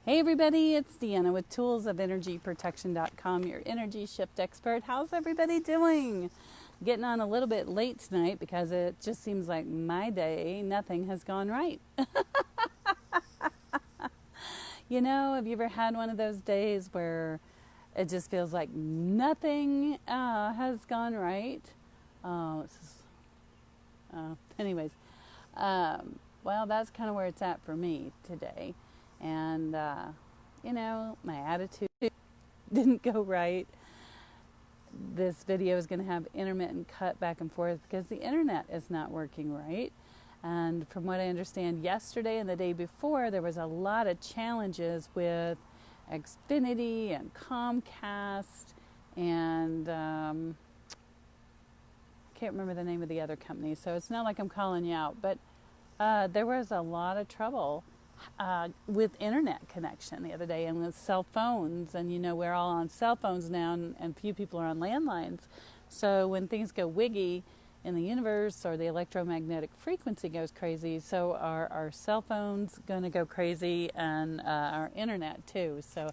Hey everybody, it's Deanna with toolsofenergyprotection.com, your energy shift expert. How's everybody doing? Getting on a little bit late tonight because it just seems like my day, nothing has gone right. You know, have you ever had one of those days where it just feels like nothing has gone right? Anyways, well, that's kind of where it's at for me today. And, you know, my attitude didn't go right. This video is going to have intermittent cut back and forth because the internet is not working right. And from what I understand, yesterday and the day before, there was a lot of challenges with Xfinity and Comcast and can't remember the name of the other company. So it's not like I'm calling you out, but there was a lot of trouble with internet connection the other day and with cell phones. And you know, we're all on cell phones now and few people are on landlines. So when things go wiggy in the universe or the electromagnetic frequency goes crazy, so are our cell phones going to go crazy and our internet too. So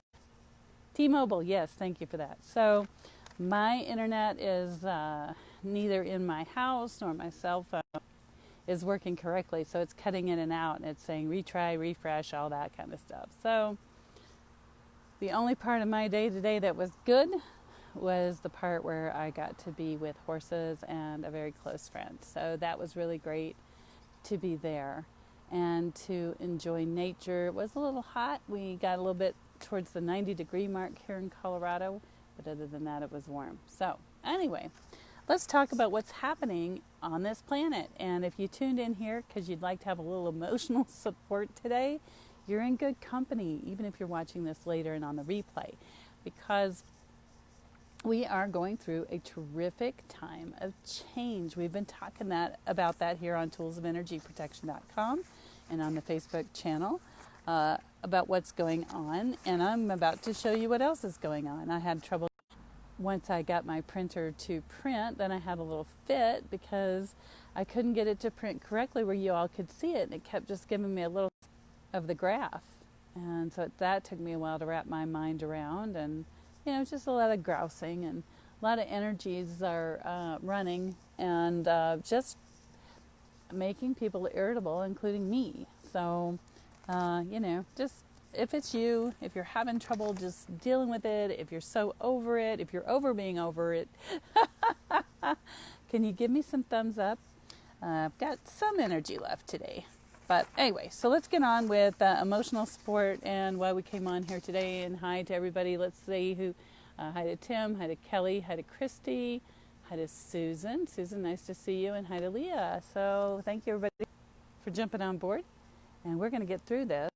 T-Mobile, yes, thank you for that. So my internet is neither in my house nor my cell phone is working correctly, so it's cutting in and out, and it's saying retry, refresh, all that kind of stuff. So the only part of my day today that was good was the part where I got to be with horses and a very close friend. So that was really great to be there and to enjoy nature. It was a little hot. We got a little bit towards the 90-degree mark here in Colorado, but other than that, it was warm. So anyway, let's talk about what's happening on this planet. And if you tuned in here because you'd like to have a little emotional support today, you're in good company, even if you're watching this later and on the replay, because we are going through a terrific time of change. We've been talking about that here on toolsofenergyprotection.com and on the Facebook channel about what's going on. And I'm about to show you what else is going on. I had trouble once I got my printer to print, then I had a little fit because I couldn't get it to print correctly where you all could see it, and it kept just giving me a little of the graph. And so that took me a while to wrap my mind around, and you know, just a lot of grousing and a lot of energies are running and just making people irritable, including me. So, you know, just if it's you, if you're having trouble just dealing with it, if you're so over it, if you're over being over it, can you give me some thumbs up? I've got some energy left today. But anyway, so let's get on with emotional support and why we came on here today. And hi to everybody. Let's see who. Hi to Tim, hi to Kelly, hi to Christy, hi to Susan. Susan, nice to see you. And hi to Leah. So thank you, everybody, for jumping on board. And we're going to get through this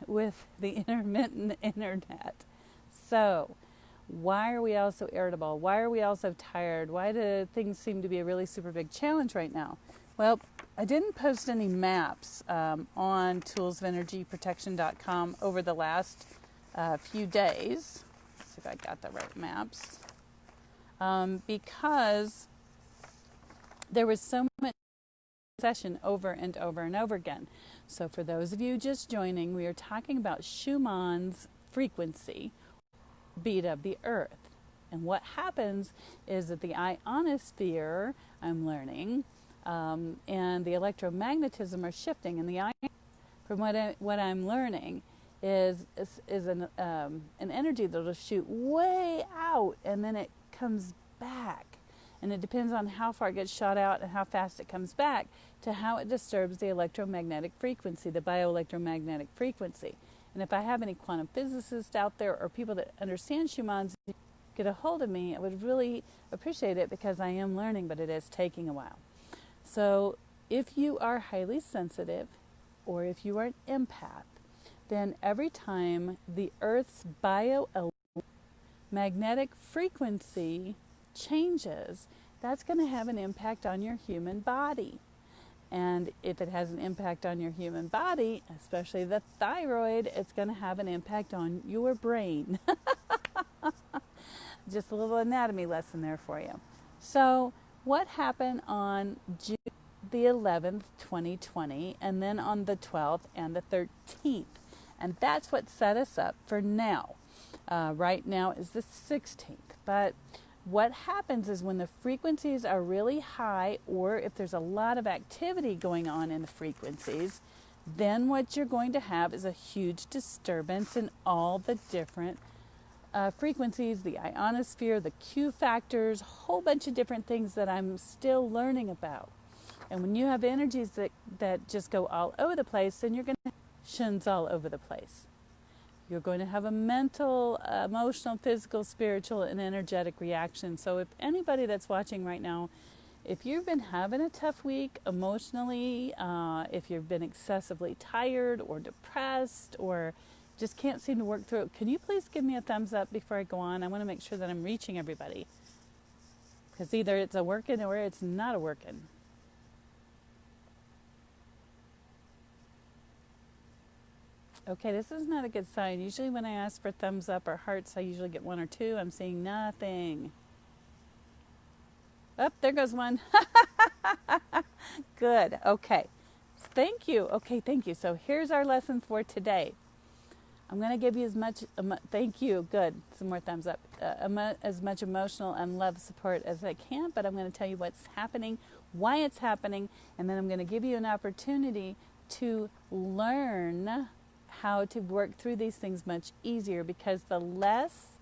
with the intermittent internet. So why are we all so irritable? Why are we all so tired? Why do things seem to be a really super big challenge right now? Well, I didn't post any maps on toolsofenergyprotection.com over the last few days. Let's see if I got the right maps. Because there was so much session over and over and over again. So for those of you just joining, we are talking about Schumann's frequency, beat of the Earth. And what happens is that the ionosphere, I'm learning, and the electromagnetism are shifting. And the from what I'm learning is an energy that will shoot way out and then it comes back. And it depends on how far it gets shot out and how fast it comes back to how it disturbs the electromagnetic frequency, the bioelectromagnetic frequency. And if I have any quantum physicists out there or people that understand Schumann's, get a hold of me, I would really appreciate it because I am learning, but it is taking a while. So if you are highly sensitive or if you are an empath, then every time the Earth's bioelectromagnetic frequency changes, that's going to have an impact on your human body. And if it has an impact on your human body, especially the thyroid, it's going to have an impact on your brain. Just a little anatomy lesson there for you. So what happened on June the 11th, 2020, and then on the 12th and the 13th? And that's what set us up for now. Right now is the 16th. But what happens is when the frequencies are really high, or if there's a lot of activity going on in the frequencies, then what you're going to have is a huge disturbance in all the different frequencies, the ionosphere, the Q factors, a whole bunch of different things that I'm still learning about. And when you have energies that just go all over the place, then you're going to have emotions all over the place. You're going to have a mental, emotional, physical, spiritual, and energetic reaction. So if anybody that's watching right now, if you've been having a tough week emotionally, if you've been excessively tired or depressed or just can't seem to work through it, can you please give me a thumbs up before I go on? I want to make sure that I'm reaching everybody. Because either it's a working or it's not a working. Okay, this is not a good sign. Usually when I ask for thumbs up or hearts, I usually get 1 or 2. I'm seeing nothing. Oh, there goes one. Good. Okay. Thank you. Okay, thank you. So here's our lesson for today. I'm going to give you as much, thank you, good, some more thumbs up, as much emotional and love support as I can, but I'm going to tell you what's happening, why it's happening, and then I'm going to give you an opportunity to learn how to work through these things much easier, because the less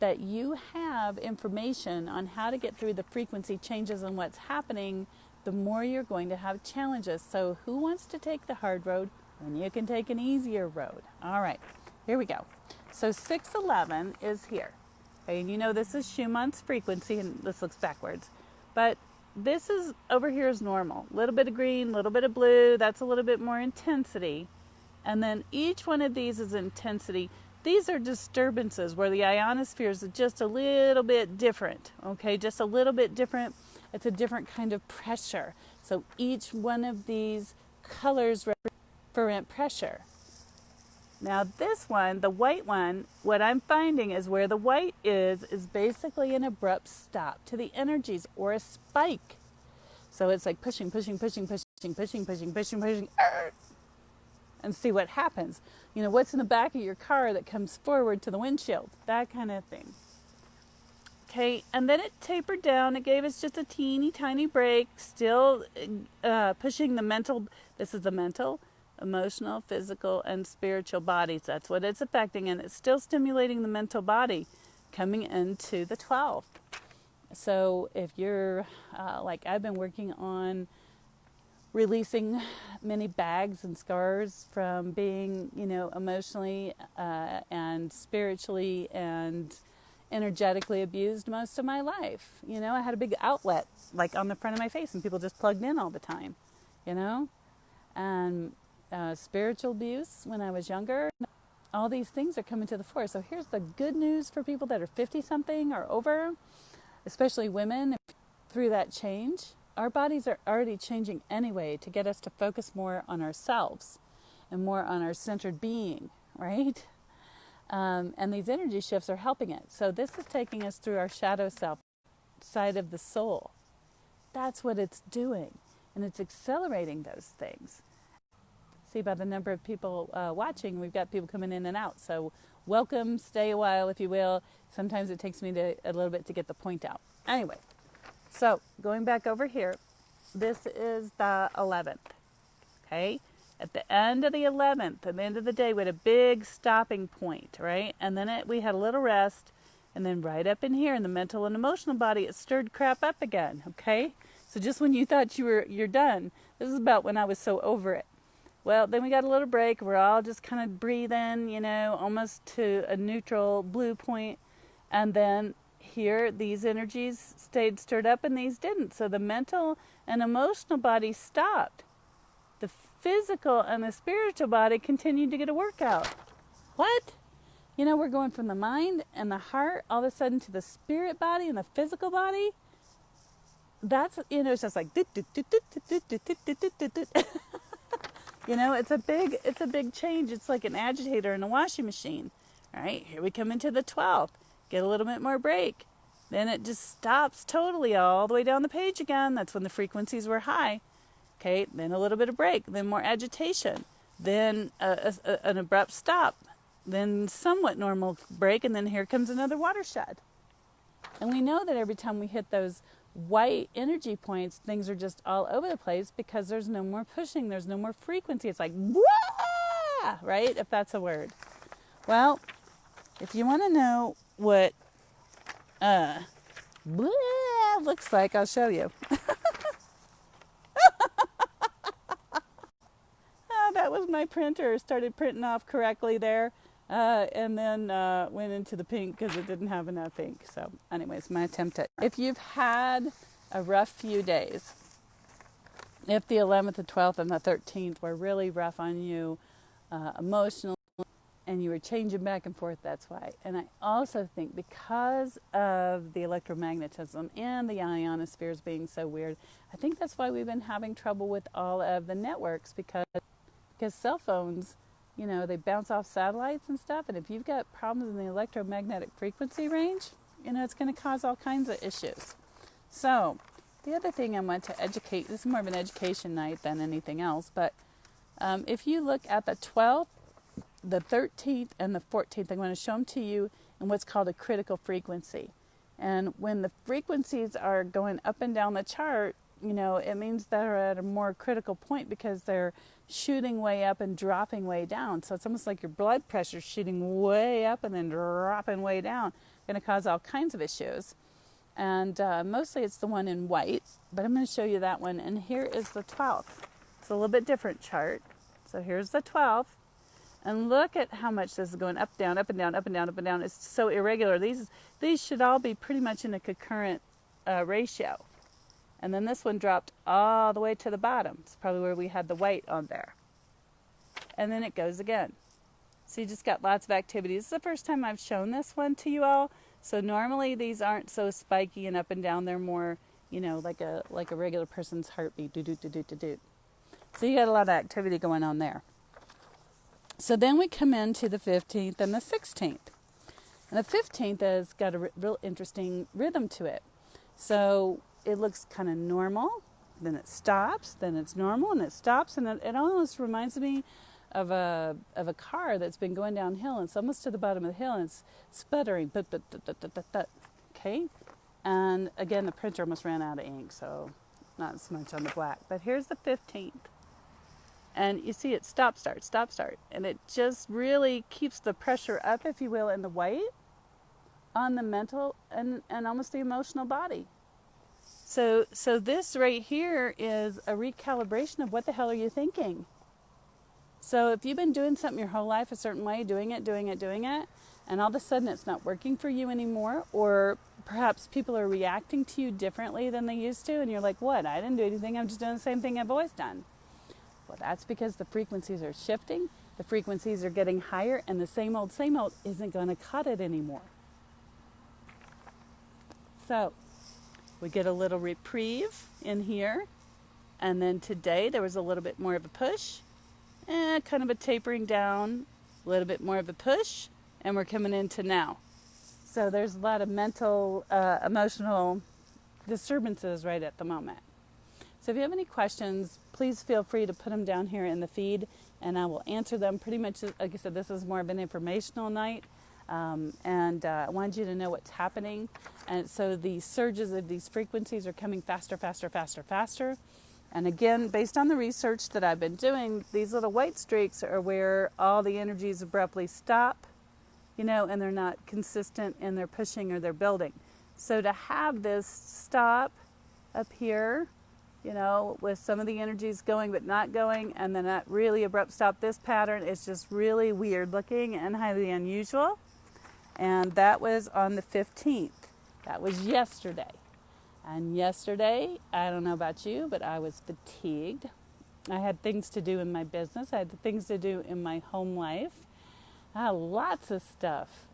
that you have information on how to get through the frequency changes and what's happening, the more you're going to have challenges. So who wants to take the hard road when you can take an easier road? All right, here we go. So 611 is here. Okay, and you know this is Schumann's frequency, and this looks backwards. But this is, over here is normal. A little bit of green, a little bit of blue, that's a little bit more intensity. And then each one of these is intensity. These are disturbances where the ionosphere is just a little bit different, okay? Just a little bit different. It's a different kind of pressure. So each one of these colors represent pressure. Now this one, the white one, what I'm finding is where the white is basically an abrupt stop to the energies, or a spike. So it's like pushing, and see what happens. You know, what's in the back of your car that comes forward to the windshield, that kind of thing. Okay, and then it tapered down. It gave us just a teeny tiny break, still pushing the mental, this is the mental, emotional, physical, and spiritual bodies. That's what it's affecting, and it's still stimulating the mental body coming into the 12th. So if you're, like I've been working on releasing many bags and scars from being, you know, emotionally and spiritually and energetically abused most of my life. You know, I had a big outlet like on the front of my face, and people just plugged in all the time, you know, and spiritual abuse when I was younger. All these things are coming to the fore. So here's the good news for people that are 50 something or over, especially women. Through that change, our bodies are already changing anyway to get us to focus more on ourselves and more on our centered being, right? And these energy shifts are helping it. So this is taking us through our shadow self, side of the soul. That's what it's doing. And it's accelerating those things. See by the number of people watching, we've got people coming in and out. So welcome, stay a while if you will. Sometimes it takes me a little bit to get the point out. Anyway. So, going back over here, this is the 11th, okay? At the end of the 11th, at the end of the day, we had a big stopping point, right? And then we had a little rest, and then right up in here in the mental and emotional body, it stirred crap up again, okay? So just when you thought you're done, this is about when I was so over it. Well, then we got a little break. We're all just kind of breathing, you know, almost to a neutral blue point, and then here, these energies stayed stirred up and these didn't. So the mental and emotional body stopped. The physical and the spiritual body continued to get a workout. What? You know, we're going from the mind and the heart all of a sudden to the spirit body and the physical body. That's, you know, it's just like, you know, it's a big change. It's like an agitator in a washing machine. All right, here we come into the 12th. Get a little bit more break. Then it just stops totally all the way down the page again. That's when the frequencies were high. Okay, then a little bit of break. Then more agitation. then an abrupt stop, then somewhat normal break, and then here comes another watershed. And we know that every time we hit those white energy points, things are just all over the place because there's no more pushing, there's no more frequency. It's like, wah! Right? If that's a word. Well, if you want to know what looks like, I'll show you. That was my printer. Started printing off correctly there, and then went into the pink because it didn't have enough ink. So anyways, my attempt at... If you've had a rough few days, if the 11th, the 12th, and the 13th were really rough on you emotionally, and you were changing back and forth, that's why. And I also think because of the electromagnetism and the ionospheres being so weird, I think that's why we've been having trouble with all of the networks, because cell phones, you know, they bounce off satellites and stuff, and if you've got problems in the electromagnetic frequency range, you know, it's going to cause all kinds of issues. So the other thing I want to educate, this is more of an education night than anything else, but if you look at the 12th, the 13th, and the 14th, I'm going to show them to you in what's called a critical frequency. And when the frequencies are going up and down the chart, you know, it means they're at a more critical point because they're shooting way up and dropping way down. So it's almost like your blood pressure shooting way up and then dropping way down. Going to cause all kinds of issues. And mostly it's the one in white, but I'm going to show you that one. And here is the 12th. It's a little bit different chart. So here's the 12th. And look at how much this is going up, down, up and down, up and down, up and down. It's so irregular. These should all be pretty much in a concurrent ratio. And then this one dropped all the way to the bottom. It's probably where we had the white on there. And then it goes again. So you just got lots of activity. This is the first time I've shown this one to you all. So normally these aren't so spiky and up and down. They're more, you know, like a regular person's heartbeat. Do-do-do-do-do-do. So you got a lot of activity going on there. So then we come into the 15th and the 16th. And the 15th has got a real interesting rhythm to it. So it looks kind of normal, then it stops, then it's normal, and it stops, and it almost reminds me of a car that's been going downhill, and it's almost to the bottom of the hill, and it's sputtering, okay? And again, the printer almost ran out of ink, so not so much on the black. But here's the 15th, and you see it stop, start, and it just really keeps the pressure up, if you will, in the white on the mental and almost the emotional body. So this right here is a recalibration of what the hell are you thinking? So if you've been doing something your whole life a certain way, doing it, and all of a sudden it's not working for you anymore, or perhaps people are reacting to you differently than they used to, and you're like, what? I didn't do anything. I'm just doing the same thing I've always done. Well, that's because the frequencies are shifting, the frequencies are getting higher, and the same old isn't going to cut it anymore. So we get a little reprieve in here. And then today there was a little bit more of a push. And kind of a tapering down. A little bit more of a push. And we're coming into now. So there's a lot of mental, emotional disturbances right at the moment. So if you have any questions, please feel free to put them down here in the feed. And I will answer them. Pretty much, like I said, this is more of an informational night. And I wanted you to know what's happening. And so the surges of these frequencies are coming faster. And again, based on the research that I've been doing, these little white streaks are where all the energies abruptly stop, you know, and they're not consistent in their pushing or their building. So to have this stop up here, you know, with some of the energies going but not going, and then that really abrupt stop, this pattern is just really weird looking and highly unusual. And that was on the 15th. That was yesterday. And yesterday, I don't know about you, but I was fatigued. I had things to do in my business. I had things to do in my home life. I had lots of stuff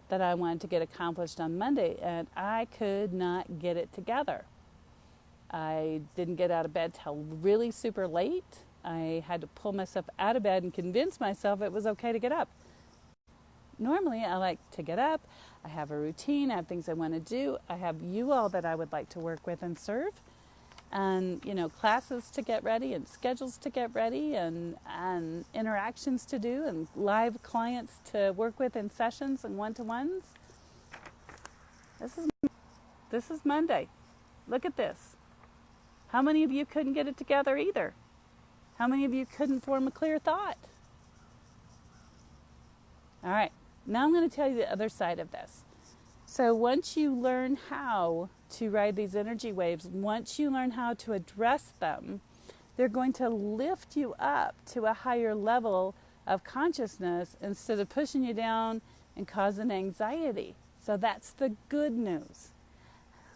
that I wanted to get accomplished on Monday, and I could not get it together. I didn't get out of bed till really super late. I had to pull myself out of bed and convince myself it was okay to get up. Normally, I like to get up, I have a routine, I have things I want to do, I have you all that I would like to work with and serve, and classes to get ready and schedules to get ready and interactions to do and live clients to work with in sessions and one-to-ones. This is Monday. Look at this. How many of you couldn't get it together either? How many of you couldn't form a clear thought? All right, now I'm going to tell you the other side of this. So once you learn how to ride these energy waves, once you learn how to address them, they're going to lift you up to a higher level of consciousness instead of pushing you down and causing anxiety. So that's the good news.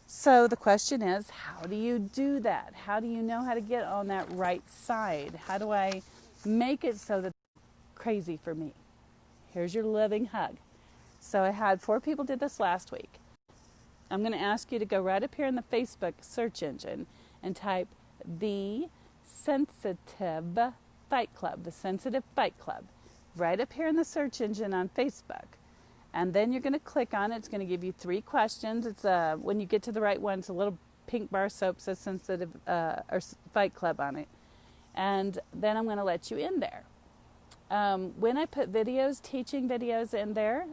So the question is, how do you do that? How do you know how to get on that right side? How do I make it so that it's crazy for me? Here's your loving hug. So I had 4 people did this last week. I'm going to ask you to go right up here in the Facebook search engine and type the Sensitive Fight Club, the Sensitive Fight Club, right up here in the search engine on Facebook. And then you're going to click on it. It's going to give you 3 questions. It's when you get to the right one, it's a little pink bar soap says Sensitive or Fight Club on it. And then I'm going to let you in there. When I put videos, teaching videos in there,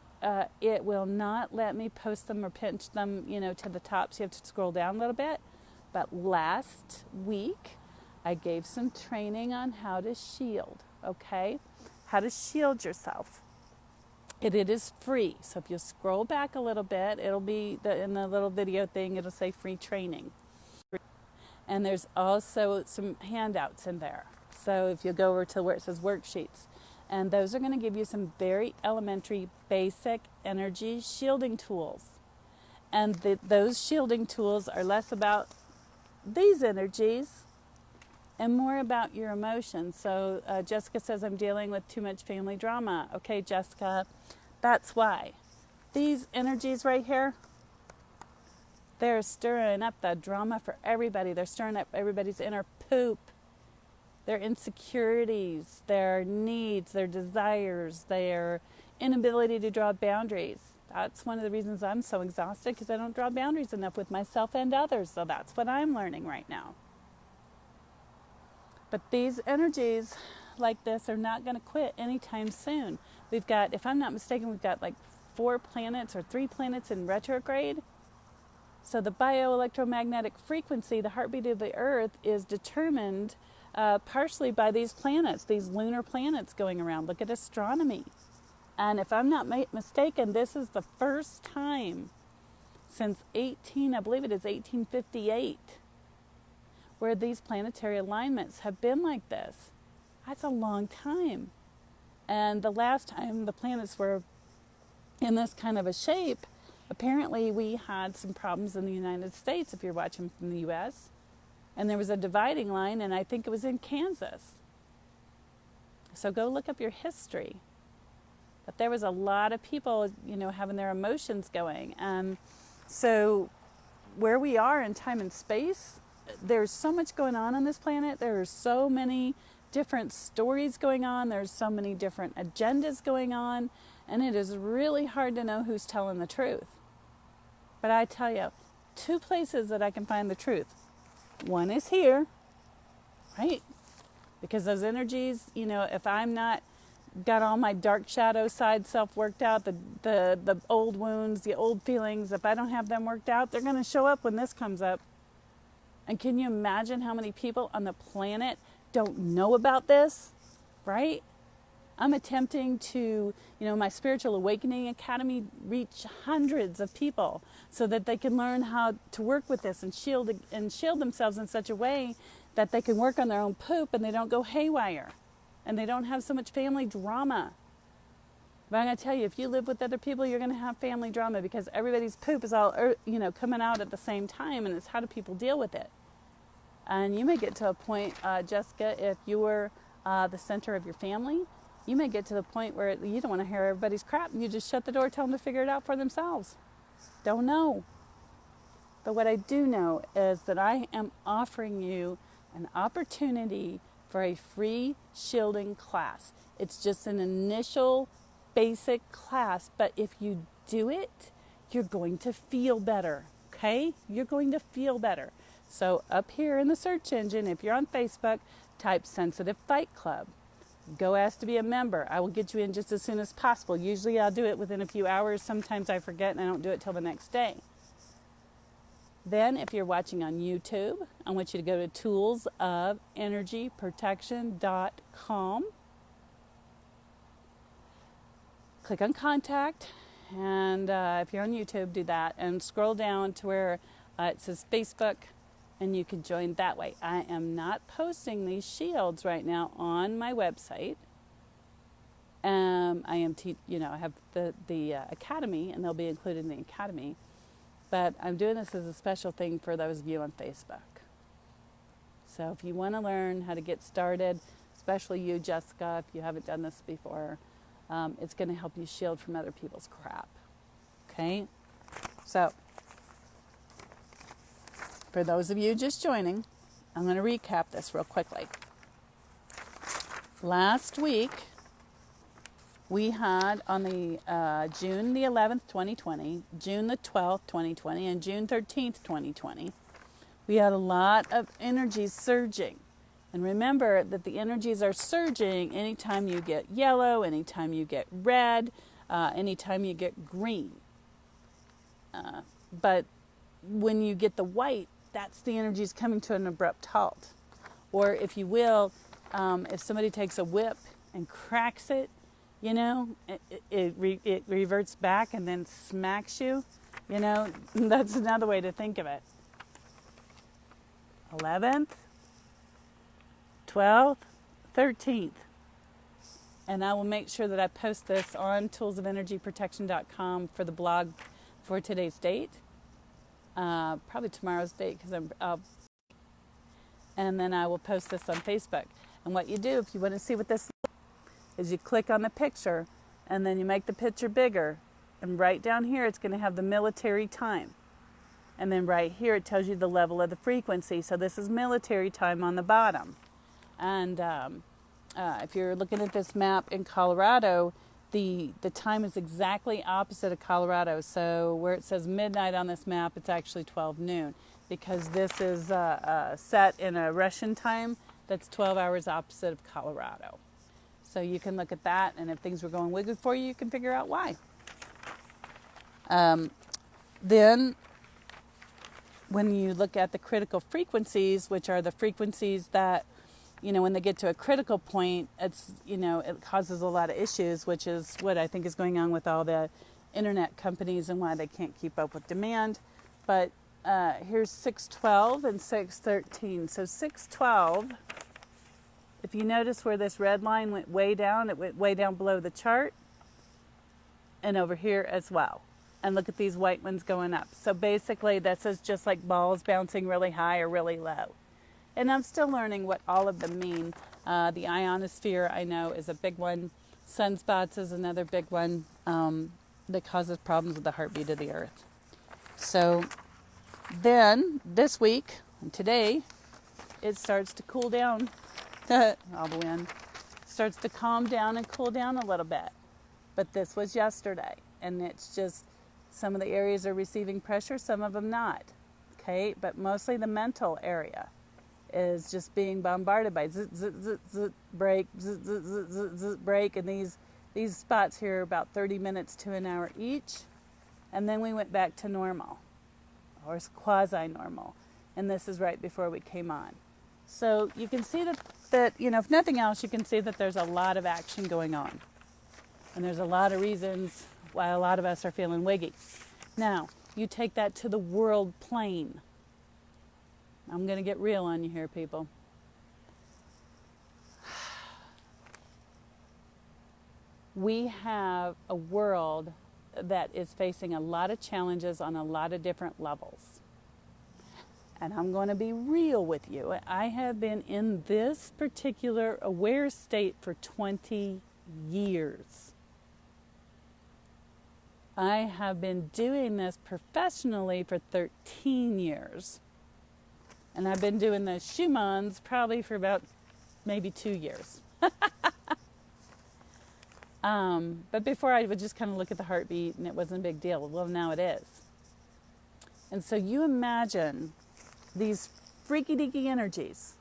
it will not let me post them or pinch them, to the top. So you have to scroll down a little bit. But last week, I gave some training on how to shield, okay? How to shield yourself. It is free. So if you scroll back a little bit, it'll be in the little video thing, it'll say free training. And there's also some handouts in there. So if you go over to where it says worksheets, and those are going to give you some very elementary, basic energy shielding tools. And those shielding tools are less about these energies and more about your emotions. So Jessica says, I'm dealing with too much family drama. Okay, Jessica, that's why. These energies right here, they're stirring up the drama for everybody. They're stirring up everybody's inner poop. Their insecurities, their needs, their desires, their inability to draw boundaries. That's one of the reasons I'm so exhausted, because I don't draw boundaries enough with myself and others. So that's what I'm learning right now. But these energies like this are not going to quit anytime soon. We've got, if I'm not mistaken, we've got like 4 planets or 3 planets in retrograde. So the bioelectromagnetic frequency, the heartbeat of the Earth, is determined partially by these planets, these lunar planets going around. Look at astronomy. And if I'm not mistaken, this is the first time since I believe it is 1858, where these planetary alignments have been like this. That's a long time. And the last time the planets were in this kind of a shape, apparently we had some problems in the United States, if you're watching from the U.S., and there was a dividing line, and I think it was in Kansas. So go look up your history. But there was a lot of people, having their emotions going. And so where we are in time and space, there's so much going on this planet. There are so many different stories going on. There's so many different agendas going on. And it is really hard to know who's telling the truth. But I tell you, 2 places that I can find the truth. One is here, right? Because those energies, if I'm not got all my dark shadow side self worked out, the old wounds, the old feelings, if I don't have them worked out, they're going to show up when this comes up. And can you imagine how many people on the planet don't know about this, right? I'm attempting to, my Spiritual Awakening Academy reach hundreds of people so that they can learn how to work with this and shield themselves in such a way that they can work on their own poop and they don't go haywire and they don't have so much family drama. But I'm going to tell you, if you live with other people, you're going to have family drama because everybody's poop is all, coming out at the same time, and it's how do people deal with it. And you may get to a point, Jessica, if you were the center of your family, you may get to the point where you don't want to hear everybody's crap and you just shut the door, tell them to figure it out for themselves. Don't know. But what I do know is that I am offering you an opportunity for a free shielding class. It's just an initial basic class, but if you do it, you're going to feel better, okay? You're going to feel better. So up here in the search engine, if you're on Facebook, type Sensitive Fight Club. Go ask to be a member. I will get you in just as soon as possible. Usually I'll do it within a few hours. Sometimes I forget and I don't do it till the next day. Then if you're watching on YouTube, I want you to go to toolsofenergyprotection.com. Click on contact, and if you're on YouTube, do that, and scroll down to where it says Facebook, and you can join that way. I am not posting these shields right now on my website. I am, I have the academy, and they'll be included in the academy. But I'm doing this as a special thing for those of you on Facebook. So if you want to learn how to get started, especially you, Jessica, if you haven't done this before, it's going to help you shield from other people's crap. Okay? So, for those of you just joining, I'm going to recap this real quickly. Last week, we had on the June the 11th, 2020, June the 12th, 2020, and June 13th, 2020, we had a lot of energies surging. And remember that the energies are surging anytime you get yellow, anytime you get red, anytime you get green. But when you get the white, that's the energies coming to an abrupt halt. Or if you will, if somebody takes a whip and cracks it, it reverts back and then smacks you. That's another way to think of it. 11th, 12th, 13th. And I will make sure that I post this on toolsofenergyprotection.com for the blog for today's date. Probably tomorrow's date, because and then I will post this on Facebook. And what you do, if you want to see what this is, you click on the picture, and then you make the picture bigger. And right down here, it's going to have the military time. And then right here, it tells you the level of the frequency. So this is military time on the bottom. And if you're looking at this map in Colorado, the time is exactly opposite of Colorado. So where it says midnight on this map, it's actually 12 noon. Because this is set in a Russian time that's 12 hours opposite of Colorado. So you can look at that, and if things were going wiggly for you, you can figure out why. Then, when you look at the critical frequencies, which are the frequencies that, when they get to a critical point, it's, it causes a lot of issues, which is what I think is going on with all the internet companies and why they can't keep up with demand. But here's 612 and 613. So 612, if you notice where this red line went way down, it went way down below the chart, and over here as well. And look at these white ones going up. So basically, this is just like balls bouncing really high or really low. And I'm still learning what all of them mean. The ionosphere, I know, is a big one. Sunspots is another big one that causes problems with the heartbeat of the earth. So then, this week, and today, it starts to cool down. All the wind starts to calm down and cool down a little bit. But this was yesterday, and it's just some of the areas are receiving pressure, some of them not. Okay, but mostly the mental area is just being bombarded by zit, zit, zit, zit, break, zit, zit, zit, zit, zit, break, and these spots here are about 30 minutes to an hour each, and then we went back to normal, or quasi-normal, and this is right before we came on. So you can see that if nothing else, you can see that there's a lot of action going on. And there's a lot of reasons why a lot of us are feeling wiggy. Now, you take that to the world plane. I'm going to get real on you here, people. We have a world that is facing a lot of challenges on a lot of different levels. And I'm going to be real with you. I have been in this particular aware state for 20 years. I have been doing this professionally for 13 years. And I've been doing the Schumanns probably for about maybe 2 years. But before I would just kind of look at the heartbeat and it wasn't a big deal. Well, now it is. And so you imagine these freaky deaky energies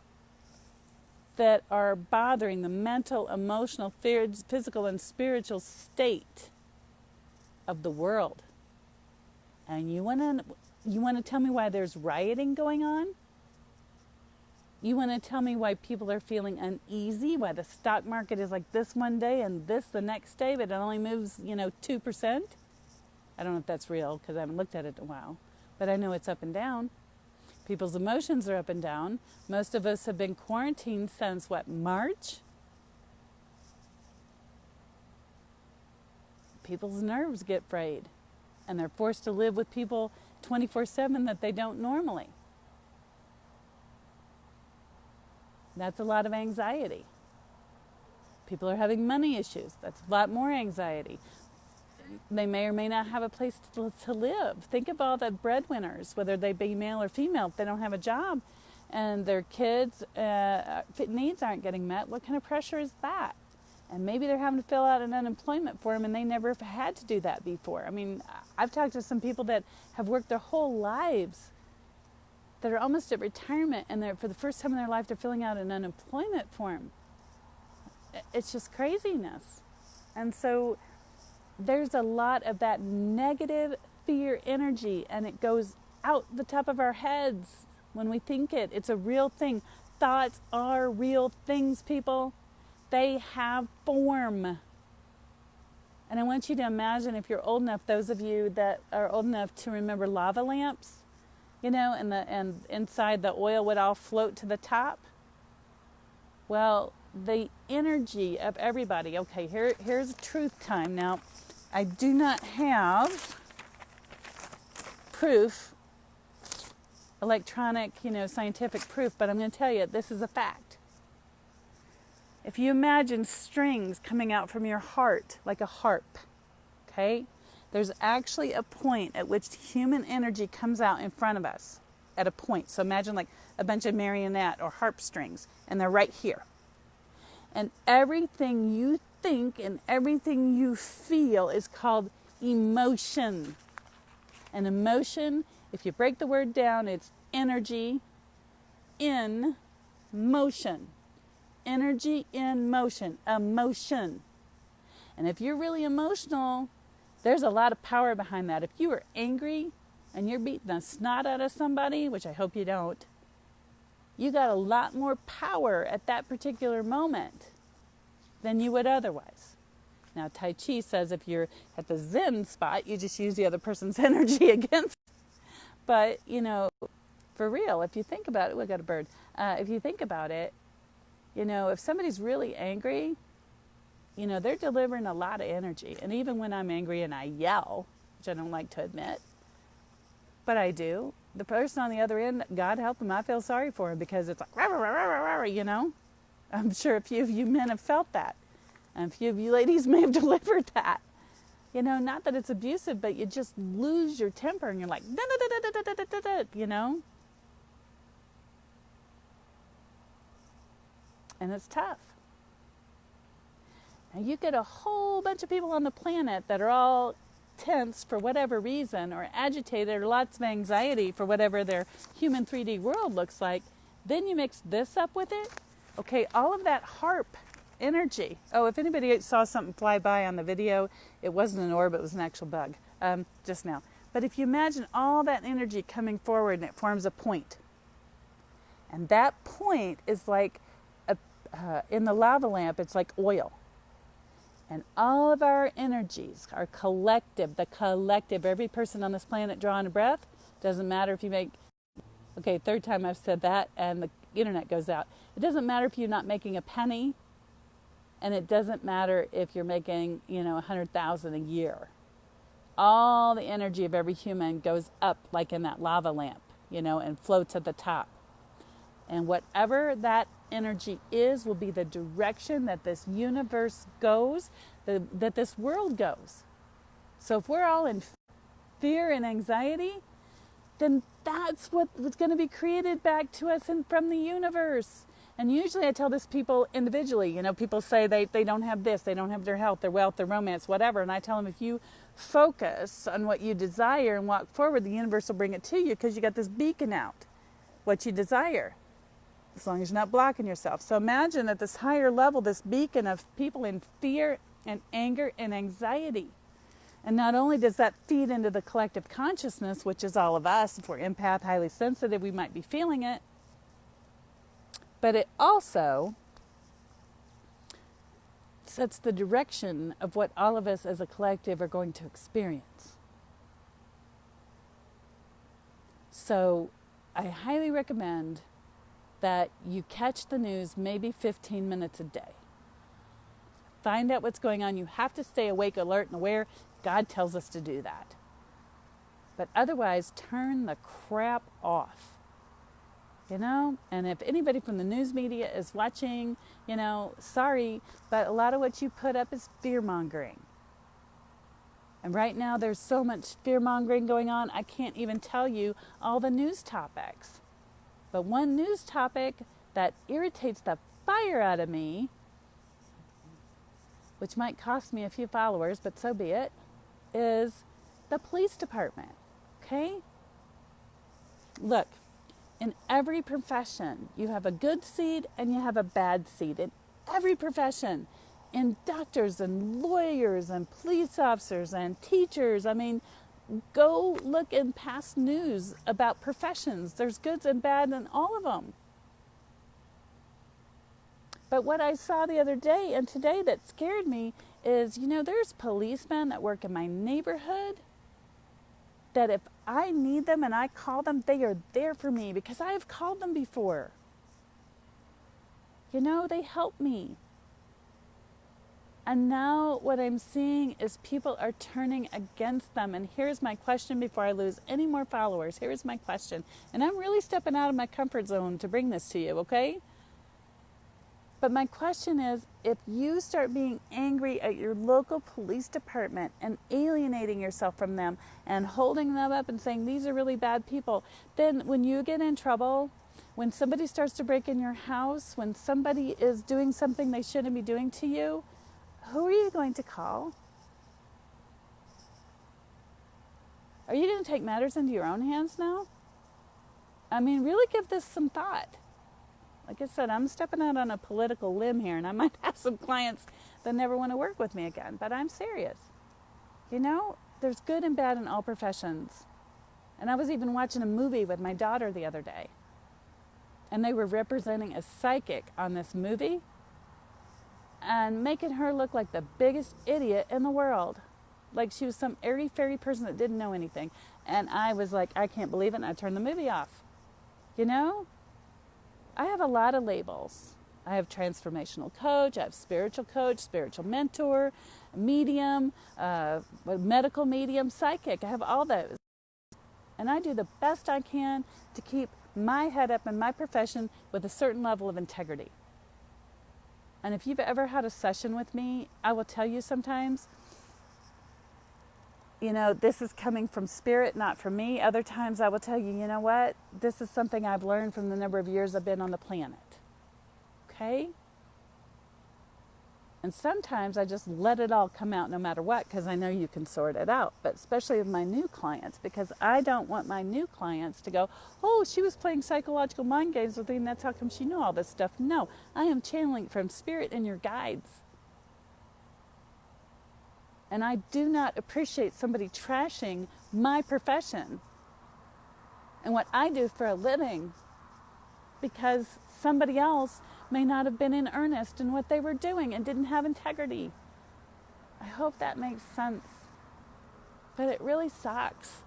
that are bothering the mental, emotional, physical, and spiritual state of the world. And you want to tell me why there's rioting going on? You want to tell me why people are feeling uneasy, why the stock market is like this one day and this the next day, but it only moves, 2%? I don't know if that's real because I haven't looked at it in a while, but I know it's up and down. People's emotions are up and down. Most of us have been quarantined since, March? People's nerves get frayed, and they're forced to live with people 24/7 that they don't normally. That's a lot of anxiety. People are having money issues. That's a lot more anxiety. They may or may not have a place to live. Think of all the breadwinners, whether they be male or female, if they don't have a job and their kids' needs aren't getting met. What kind of pressure is that? And maybe they're having to fill out an unemployment form and they never had to do that before. I mean, I've talked to some people that have worked their whole lives that are almost at retirement, and they're, for the first time in their life, they're filling out an unemployment form. It's just craziness. And so there's a lot of that negative fear energy, and it goes out the top of our heads when we think it. It's a real thing. Thoughts are real things, people. They have form. And I want you to imagine, if you're old enough, those of you that are old enough to remember lava lamps, and inside the oil would all float to the top. Well, the energy of everybody. Okay, here's truth time. Now, I do not have proof, electronic, scientific proof, but I'm going to tell you, this is a fact. If you imagine strings coming out from your heart like a harp, okay? There's actually a point at which human energy comes out in front of us, at a point. So imagine like a bunch of marionette or harp strings, and they're right here. And everything you think and everything you feel is called emotion. And emotion, if you break the word down, it's energy in motion. Energy in motion. Emotion. And if you're really emotional, there's a lot of power behind that. If you are angry and you're beating the snot out of somebody, which I hope you don't, you got a lot more power at that particular moment than you would otherwise. Now, Tai Chi says if you're at the Zen spot, you just use the other person's energy against. But, for real, if you think about it, we got a bird. If you think about it, if somebody's really angry, they're delivering a lot of energy. And even when I'm angry and I yell, which I don't like to admit, but I do, the person on the other end, God help them, I feel sorry for him, because it's like, rah, rah, rah, rah, rah, I'm sure a few of you men have felt that. And a few of you ladies may have delivered that. Not that it's abusive, but you just lose your temper and you're like, da, da, da, da, da, da, da, da, da, And it's tough. Now you get a whole bunch of people on the planet that are all tense for whatever reason, or agitated, or lots of anxiety for whatever their human 3D world looks like. Then you mix this up with it. Okay, all of that harp energy. Oh, if anybody saw something fly by on the video, it wasn't an orb, it was an actual bug just now. But if you imagine all that energy coming forward and it forms a point. And that point is like, in the lava lamp, it's like oil. And all of our energies are collective, every person on this planet drawing a breath. Doesn't matter if you make, okay, third time I've said that and the internet goes out. It doesn't matter if you're not making a penny, and it doesn't matter if you're making, 100,000 a year. All the energy of every human goes up like in that lava lamp, and floats at the top. And whatever that energy is will be the direction that this universe goes, that this world goes. So if we're all in fear and anxiety, then that's what's going to be created back to us from the universe. And usually I tell this people individually. People say they don't have this, they don't have their health, their wealth, their romance, whatever. And I tell them, if you focus on what you desire and walk forward, the universe will bring it to you, because you got this beacon out. what you desire, as long as you're not blocking yourself. So imagine at this higher level, this beacon of people in fear and anger and anxiety. And not only does that feed into the collective consciousness, which is all of us, if we're empath, highly sensitive, we might be feeling it, but it also sets the direction of what all of us as a collective are going to experience. So I highly recommend that you catch the news maybe 15 minutes a day. Find out what's going on. You have to stay awake, alert, and aware. God tells us to do that. But otherwise, turn the crap off. You know, and if anybody from the news media is watching, you know, sorry, but a lot of what you put up is fear-mongering. And right now there's so much fear-mongering going on, I can't even tell you all the news topics. But one news topic that irritates the fire out of me, which might cost me a few followers, but so be it, is the police department, okay? Look. In every profession, you have a good seed and you have a bad seed. In every profession, in doctors and lawyers and police officers and teachers. I mean, go look in past news about professions. There's goods and bad in all of them. But what I saw the other day and today that scared me is, you know, there's policemen that work in my neighborhood that if I need them and I call them, they are there for me because I have called them before. You know, they help me. And now what I'm seeing is people are turning against them. And here's my question before I lose any more followers. Here's my question. And I'm really stepping out of my comfort zone to bring this to you, okay? But my question is, if you start being angry at your local police department and alienating yourself from them and holding them up and saying these are really bad people, then when you get in trouble, when somebody starts to break in your house, when somebody is doing something they shouldn't be doing to you, who are you going to call? Are you going to take matters into your own hands now? I mean, really give this some thought. Like I said, I'm stepping out on a political limb here, and I might have some clients that never want to work with me again, but I'm serious. You know, there's good and bad in all professions. And I was even watching a movie with my daughter the other day, and they were representing a psychic on this movie and making her look like the biggest idiot in the world. Like she was some airy-fairy person that didn't know anything. And I was like, I can't believe it, and I turned the movie off. You know? I have a lot of labels. I have transformational coach, I have spiritual coach, spiritual mentor, medium, medical medium, psychic. I have all those. And I do the best I can to keep my head up in my profession with a certain level of integrity. And if you've ever had a session with me, I will tell you sometimes, you know, this is coming from spirit, not from me. Other times I will tell you, you know what? This is something I've learned from the number of years I've been on the planet. Okay? And sometimes I just let it all come out no matter what because I know you can sort it out. But especially with my new clients, because I don't want my new clients to go, oh, she was playing psychological mind games with me and that's how come she knew all this stuff. No, I am channeling from spirit and your guides. And I do not appreciate somebody trashing my profession and what I do for a living because somebody else may not have been in earnest in what they were doing and didn't have integrity. I hope that makes sense. But it really sucks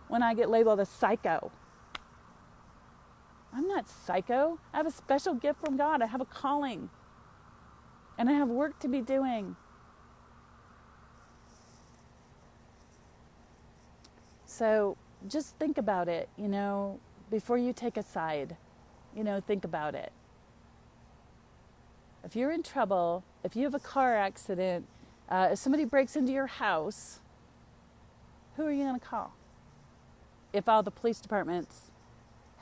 when I get labeled a psycho. I'm not psycho. I have a special gift from God. I have a calling. And I have work to be doing. So just think about it, you know, before you take a side, you know, think about it. If you're in trouble, if you have a car accident, if somebody breaks into your house, who are you going to call? If all the police departments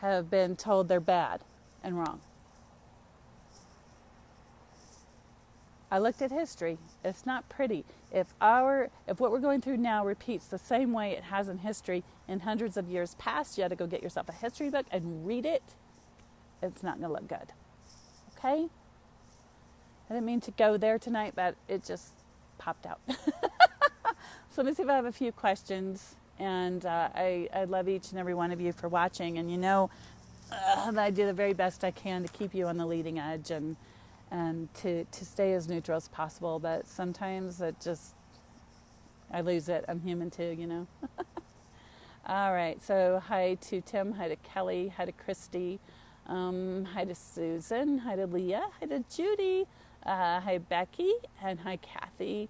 have been told they're bad and wrong. I looked at history. It's not pretty. If what we're going through now repeats the same way it has in history in hundreds of years past, you had to go get yourself a history book and read it. It's not going to look good. Okay? I didn't mean to go there tonight, but it just popped out. So let me see if I have a few questions. And I love each and every one of you for watching. And you know that I do the very best I can to keep you on the leading edge and to stay as neutral as possible. But sometimes I lose it. I'm human too, you know. All right. So hi to Tim, hi to Kelly, hi to Christy, hi to Susan, hi to Leah, hi to Judy, hi Becky, and hi Kathy.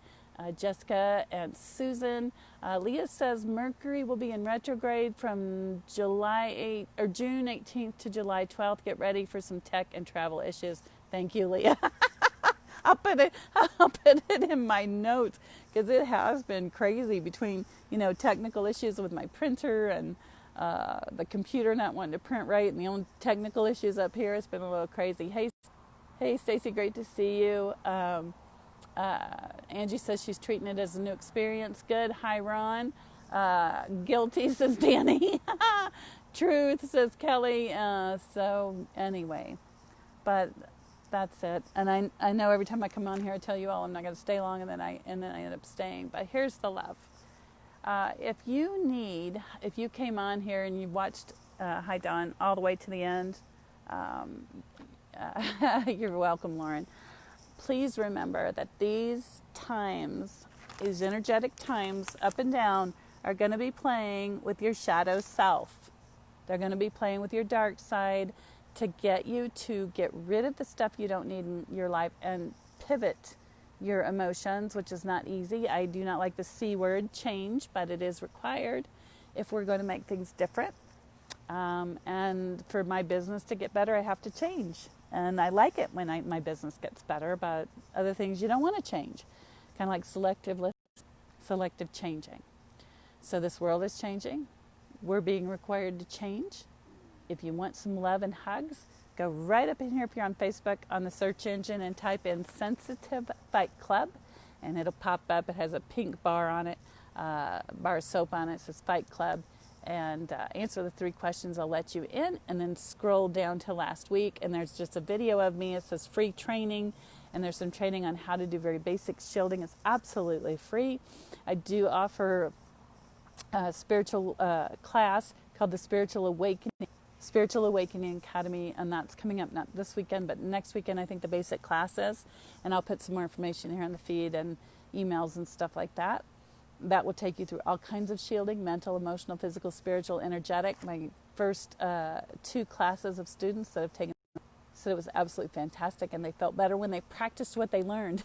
Jessica and Susan. Leah says Mercury will be in retrograde from June 18th to July 12th. Get ready for some tech and travel issues. Thank you, Leah. I'll put it in my notes because it has been crazy between, you know, technical issues with my printer and the computer not wanting to print right and the own technical issues up here. It's been a little crazy. Hey, Stacy, great to see you. Angie says she's treating it as a new experience. Good. Hi, Ron. Guilty, says Danny. Truth, says Kelly. So anyway, but that's it. And I know every time I come on here, I tell you all I'm not going to stay long, and then I end up staying. But here's the love. If you came on here and you watched, hi Don, all the way to the end, you're welcome, Lauren. Please remember that these energetic times up and down are going to be playing with your shadow self. They're going to be playing with your dark side to get you to get rid of the stuff you don't need in your life and pivot your emotions, which is not easy. I do not like the C word, change, but it is required if we're going to make things different. And for my business to get better, I have to change. And I like it when my business gets better, but other things you don't want to change. Kind of like selective changing. So this world is changing. We're being required to change. If you want some love and hugs, go right up in here if you're on Facebook on the search engine and type in Sensitive Fight Club, and it'll pop up. It has a pink bar on it, bar of soap on it. It says Fight Club. And answer the 3 questions. I'll let you in, and then scroll down to last week, and there's just a video of me. It says free training, and there's some training on how to do very basic shielding. It's absolutely free. I do offer a spiritual class called the Spiritual Awakening Academy, and that's coming up not this weekend, but next weekend. I think the basic class is, and I'll put some more information here on the feed and emails and stuff like that. That will take you through all kinds of shielding: mental, emotional, physical, spiritual, energetic. My first 2 classes of students that have taken said it was absolutely fantastic, and they felt better when they practiced what they learned.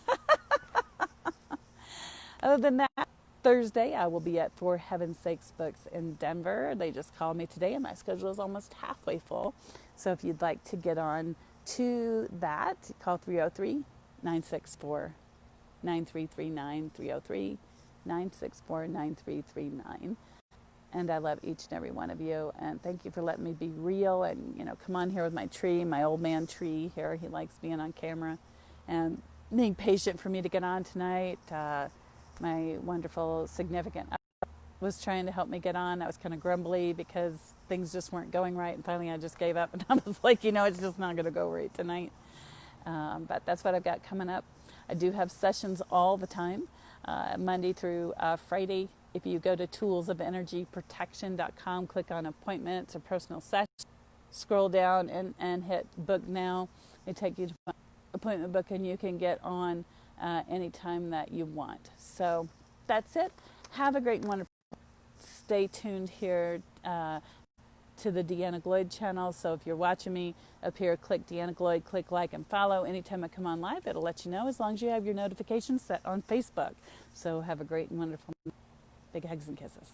Other than that, Thursday I will be at For Heaven's Sakes Books in Denver. They just called me today, and my schedule is almost halfway full. So if you'd like to get on to that, call 303-964-9339, 303 964-9339. And I love each and every one of you, and thank you for letting me be real and, you know, come on here with my tree, my old man tree here. He likes being on camera and being patient for me to get on tonight. My wonderful significant other was trying to help me get on. I was kind of grumbly because things just weren't going right, and finally I just gave up, and I was like, you know, it's just not going to go right tonight. But that's what I've got coming up. I do have sessions all the time. Monday through Friday. If you go to toolsofenergyprotection.com, click on appointments or personal sessions, scroll down and hit book now. It takes you to appointment book, and you can get on anytime that you want. So that's it. Have a great and wonderful. Stay tuned here to the Deanna Gloyd channel. So if you're watching me up here, click Deanna Gloyd, click like and follow. Anytime I come on live, it'll let you know, as long as you have your notifications set on Facebook. So have a great and wonderful. Big hugs and kisses.